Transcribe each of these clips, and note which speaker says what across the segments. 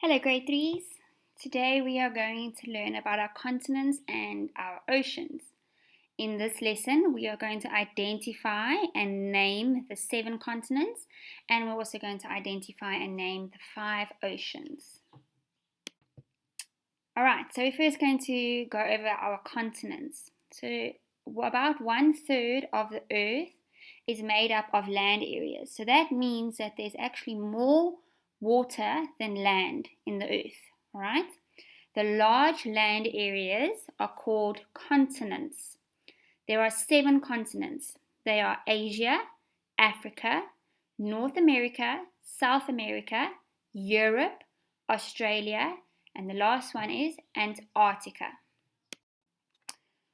Speaker 1: Hello, grade threes. Today we are going to learn about our continents and our oceans. In this lesson, we are going to identify and name the 7 continents, and we're also going to identify and name the 5 oceans. Alright, so we're first going to go over our continents. So, about 1/3 of the Earth is made up of land areas. So, that means that there's actually more water than land in the Earth. Alright? The large land areas are called continents. There are 7 continents. They are Asia, Africa, North America, South America, Europe, Australia, and the last one is Antarctica.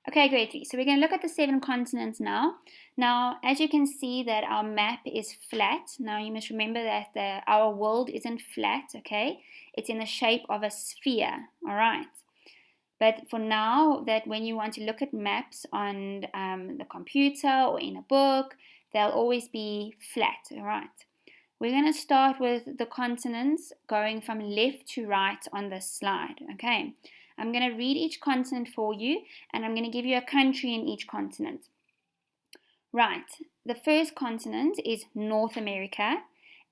Speaker 1: Okay, great. So we're going to look at the 7 continents now. Now, as you can see that our map is flat. Now, you must remember that our world isn't flat, okay? It's in the shape of a sphere, all right? But for now, that when you want to look at maps on the computer or in a book, they'll always be flat, all right? We're going to start with the continents going from left to right on this slide, okay? I'm going to read each continent for you, and I'm going to give you a country in each continent. Right, the first continent is North America,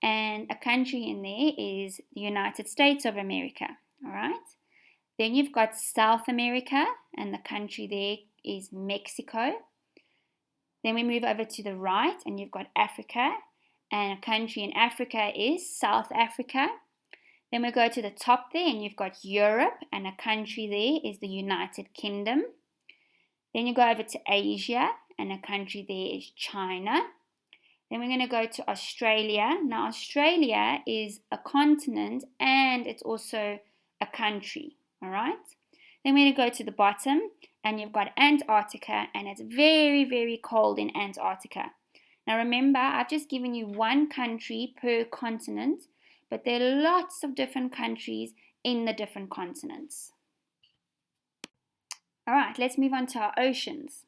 Speaker 1: and a country in there is the United States of America, all right? Then you've got South America, and the country there is Mexico. Then we move over to the right, and you've got Africa, and a country in Africa is South Africa. Then we go to the top there, and you've got Europe, and a country there is the United Kingdom. Then you go over to Asia, and a country there is China. Then we're going to go to Australia. Now, Australia is a continent, and it's also a country, all right? Then we're going to go to the bottom, and you've got Antarctica, and it's very, very cold in Antarctica. Now, remember, I've just given you one country per continent, but there are lots of different countries in the different continents. All right, let's move on to our oceans.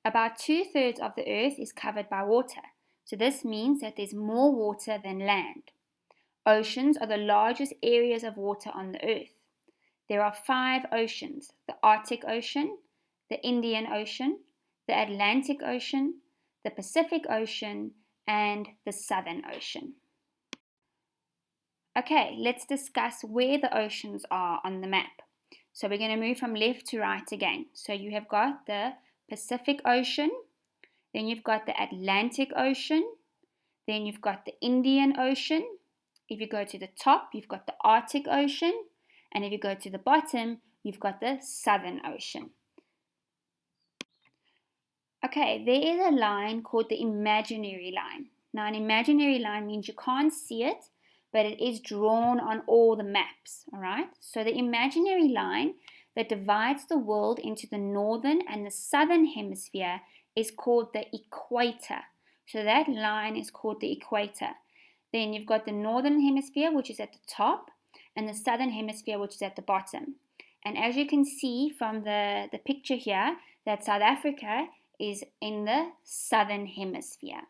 Speaker 1: About 2/3 of the Earth is covered by water. So this means that there's more water than land. Oceans are the largest areas of water on the Earth. There are 5 oceans: the Arctic Ocean, the Indian Ocean, the Atlantic Ocean, the Pacific Ocean, and the Southern Ocean. Okay, let's discuss where the oceans are on the map. So we're going to move from left to right again. So you have got the Pacific Ocean, then you've got the Atlantic Ocean, then you've got the Indian Ocean. If you go to the top, you've got the Arctic Ocean, and if you go to the bottom, you've got the Southern Ocean. Okay, there is a line called the imaginary line. Now, an imaginary line means you can't see it, but it is drawn on all the maps, all right? So the imaginary line that divides the world into the northern and the southern hemisphere is called the equator. So that line is called the equator. Then you've got the northern hemisphere, which is at the top, and the southern hemisphere, which is at the bottom. And as you can see from the picture here, that South Africa is in the southern hemisphere.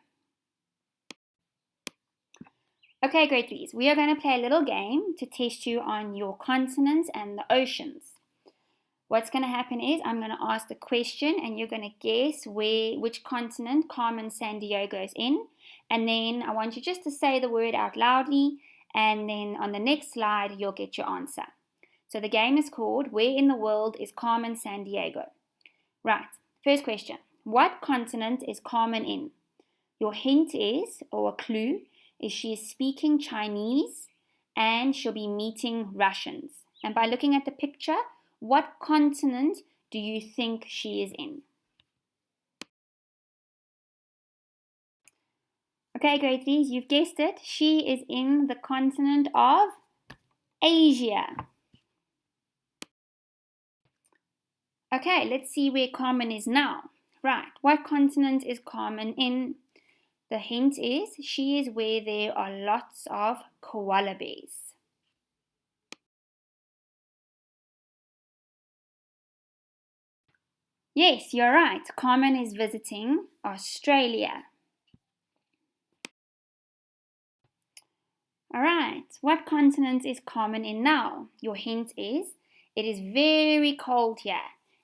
Speaker 1: Okay, grade threes, we are going to play a little game to test you on your continents and the oceans. What's going to happen is I'm going to ask the question and you're going to guess which continent Carmen Sandiego is in. And then I want you just to say the word out loudly, and then on the next slide you'll get your answer. So the game is called Where in the World is Carmen Sandiego? Right, first question. What continent is Carmen in? Your hint is, or a clue, is she is speaking Chinese and she'll be meeting Russians. And by looking at the picture, what continent do you think she is in? Okay, grade threes, you've guessed it. She is in the continent of Asia. Okay, let's see where Carmen is now. Right, what continent is Carmen in? The hint is she is where there are lots of koala bears. Yes, you're right. Carmen is visiting Australia. Alright, what continent is common in now? Your hint is, it is very cold here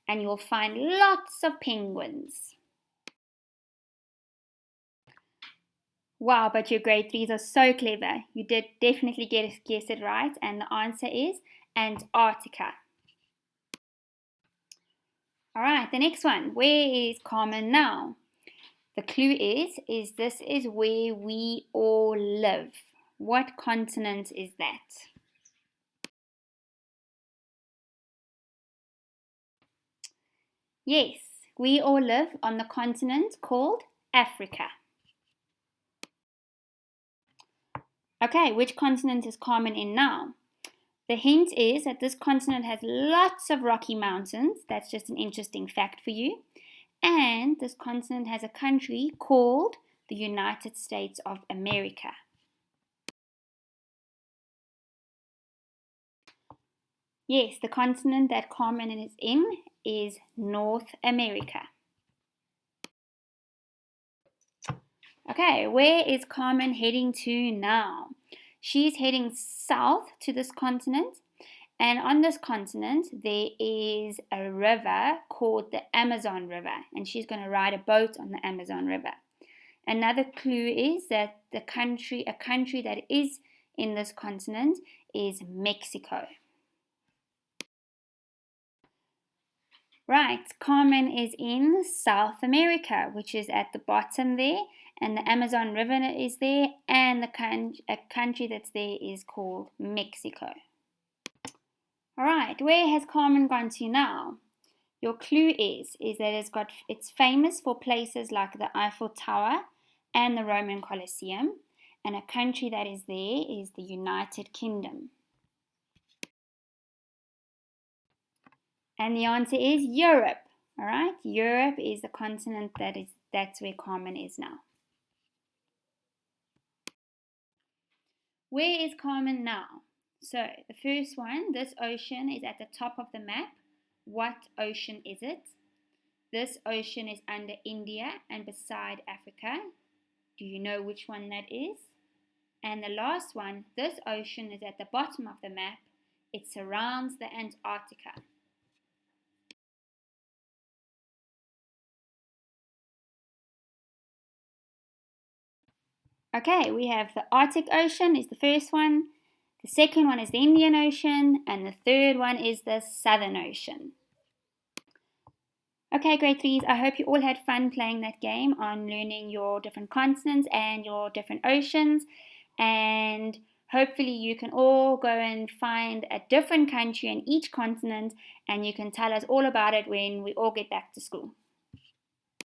Speaker 1: and you'll find lots of penguins. Wow, but your grade 3s are so clever. You did definitely guess it right, and the answer is Antarctica. Alright, the next one. Where is common now? The clue is this is where we all live. What continent is that? Yes, we all live on the continent called Africa. Okay, which continent is common in now? The hint is that this continent has lots of rocky mountains. That's just an interesting fact for you. And this continent has a country called the United States of America. Yes, the continent that common is in is North America. Okay, where is Carmen heading to now? She's heading south to this continent, and on this continent there is a river called the Amazon River, and she's going to ride a boat on the Amazon River. Another clue is that a country that is in this continent is Mexico. Right, Carmen is in South America, which is at the bottom there, and the Amazon River is there, and a country that's there is called Mexico. Alright, where has Carmen gone to now? Your clue is that it's famous for places like the Eiffel Tower and the Roman Colosseum, and a country that is there is the United Kingdom. And the answer is Europe. Alright, Europe is the continent that's where Carmen is now. Where is Carmen now? So the first one, this ocean is at the top of the map. What ocean is it? This ocean is under India and beside Africa. Do you know which one that is? And the last one, this ocean is at the bottom of the map. It surrounds the Antarctica. Okay, we have the Arctic Ocean is the first one. The second one is the Indian Ocean, and the third one is the Southern Ocean. Okay, grade 3s, I hope you all had fun playing that game on learning your different continents and your different oceans. And hopefully you can all go and find a different country in each continent, and you can tell us all about it when we all get back to school.